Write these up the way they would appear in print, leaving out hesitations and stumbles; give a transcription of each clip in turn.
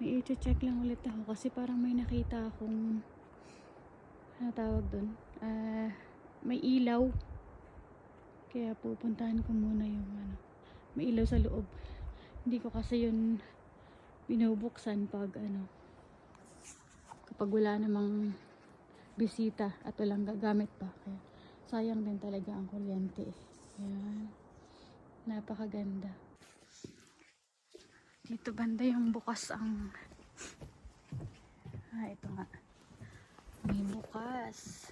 may i-check lang ulit ako kasi parang may nakita akong ano tawag dun, may ilaw, kaya pupuntahan ko muna yung ano, may ilaw sa loob. Hindi ko kasi yun binubuksan pag ano, kapag wala namang bisita at walang gagamit pa, kaya sayang din talaga ang kuryente. Ayan, napakaganda. Dito banda yung bukas ang ito nga, may bukas.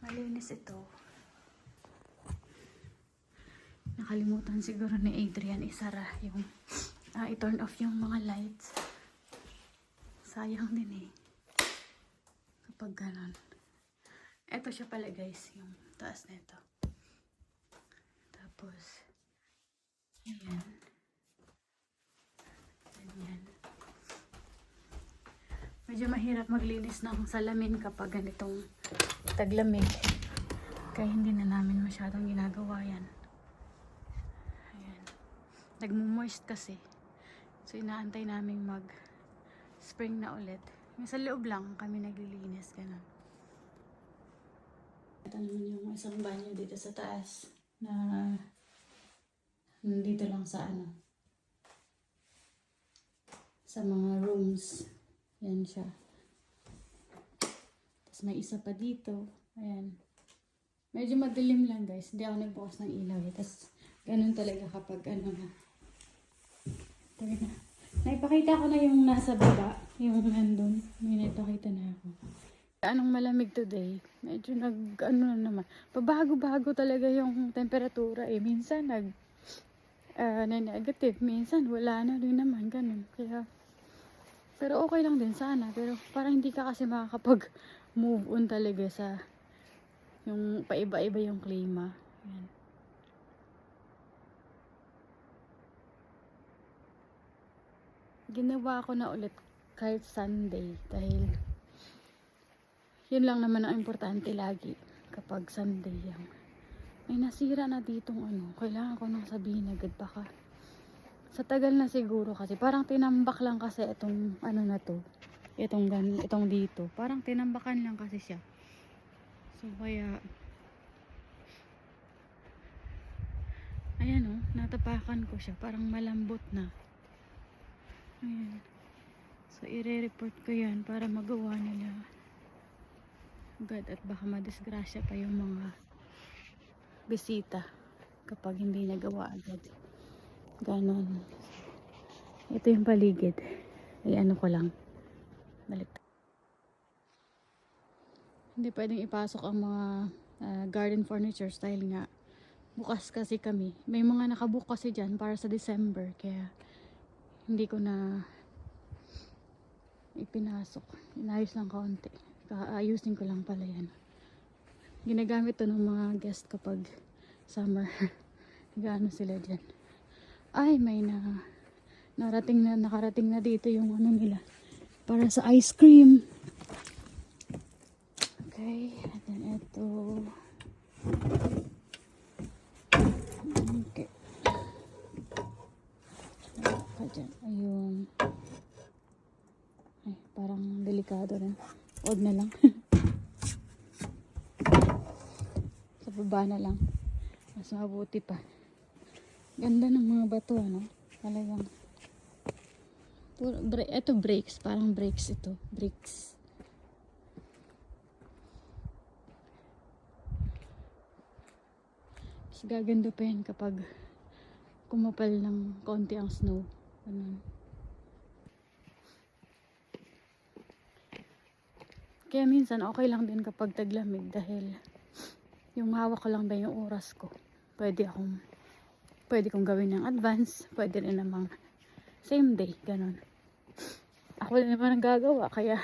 Malinis ito. Nakalimutan siguro ni Adrian isara yung i-turn off yung mga lights. Sayang din eh kapag ganon. Ito siya pala guys, yung taas na ito. Tapos ayan, ganyan. Medyo mahirap maglinis ng salamin kapag ganitong taglamig, kaya hindi na namin masyadong ginagawa yan. Ayan, nagmo-moist kasi, so inaantay namin mag spring na ulit. Yung sa loob lang kami naglilinis, ganun. Ito naman yung isang banyo dito sa taas na nandito lang sa ano, sa mga rooms. Yan siya. Tapos may isa pa dito. Ayan. Medyo madilim lang guys. Hindi ako nagbukas ng ilaw eh. Tapos ganun talaga kapag ano na. Talaga. Naipakita ko na yung nasa baba. Yung nandun. May naipakita na ako. Anong malamig today? Medyo ano na naman. Pabago-bago talaga yung temperatura eh. Minsan negative. Minsan wala na rin naman. Ganun. Kaya pero okay lang din sana. Pero parang hindi ka kasi makakapag move on talaga sa yung paiba-iba yung klima. Ayan. Ginawa ko na ulit kahit Sunday dahil yun lang naman ang importante lagi kapag Sunday yan. May nasira na ditong ano, kailangan ko nang sabihin agad baka sa tagal na siguro kasi parang tinambak lang kasi itong ano na to, itong dito parang tinambakan lang kasi siya, so kaya ayan o, natapakan ko siya, parang malambot na. Ayan, so ire-report ko yan para magawa nila agad at baka madisgrasya pa yung mga bisita kapag hindi nagawa agad. Ganon. Ito yung paligid. Ay ano ko lang. Balik. Hindi pwedeng ipasok ang mga garden furnitures dahil nga bukas kasi kami. May mga nakabook kasi dyan para sa December. Kaya hindi ko na ipinasok. Inayos lang kaunti. Ayusin ko lang pala yan. Ginagamit to ng mga guest kapag summer. Gaano sila dyan. Ay, may nakarating na dito yung ano nila para sa ice cream. Okay, and then ito. Okay. Pa dyan. Ayun. Ay, parang delikado rin. Huwag na lang. Sa baba na lang. Mas mabuti pa. Ganda ng mga bato, ano? Talagang. Ito brakes. Parang brakes ito. Brakes. Mas gaganda pa yan kapag kumapal ng konti ang snow. Ganun. Kaya minsan okay lang din kapag taglamig dahil yung hawak ko lang ba yung oras ko. Pwede kong gawin ng advance, pwede rin namang same day, ganun. Ako din naman ang gagawa, kaya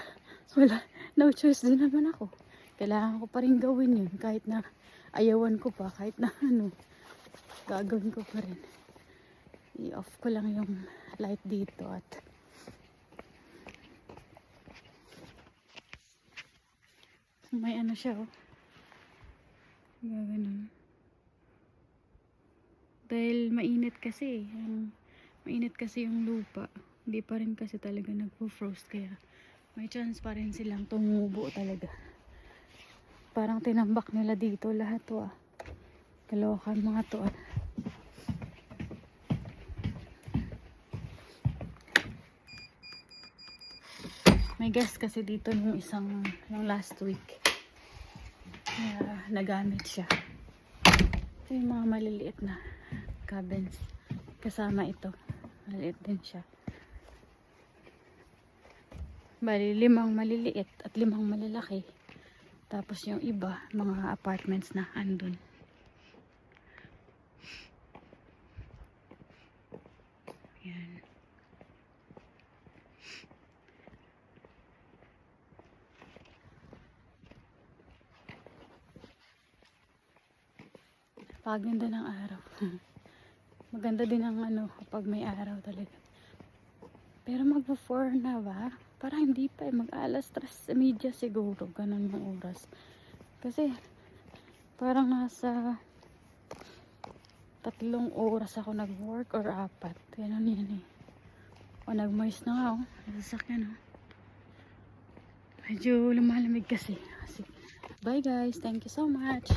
wala, no choice din naman ako. Kailangan ko pa rin gawin yun, kahit na ayawan ko pa, kahit na ano, gagawin ko pa rin. I-off ko lang yung light dito at may ano siya oh. Gaganon. Dahil mainit kasi. Mainit kasi yung lupa. Hindi pa rin kasi talaga nagpo-frost. Kaya may chance pa rin silang tumubo talaga. Parang tinambak nila dito lahat to ah. Kalokan mga to ah. May gas kasi dito nung last week. Kaya nagamit siya. Ito yung mga maliliit na cabins. Kasama ito. Maliit din siya. Bali, 5 maliliit at 5 malalaki. Tapos yung iba, mga apartments na andun. Yan. Paganda ng araw. Maganda din ang kapag may araw talaga. Pero magpo-4 na ba? Parang hindi pa mag-alas 3:30 siguro. Ganun yung oras. Kasi parang nasa 3 oras ako nag-work or 4. Ganun yan eh. O nag-moist na nga oh. Nasasakyan oh. Medyo lumalamig kasi. Bye guys. Thank you so much.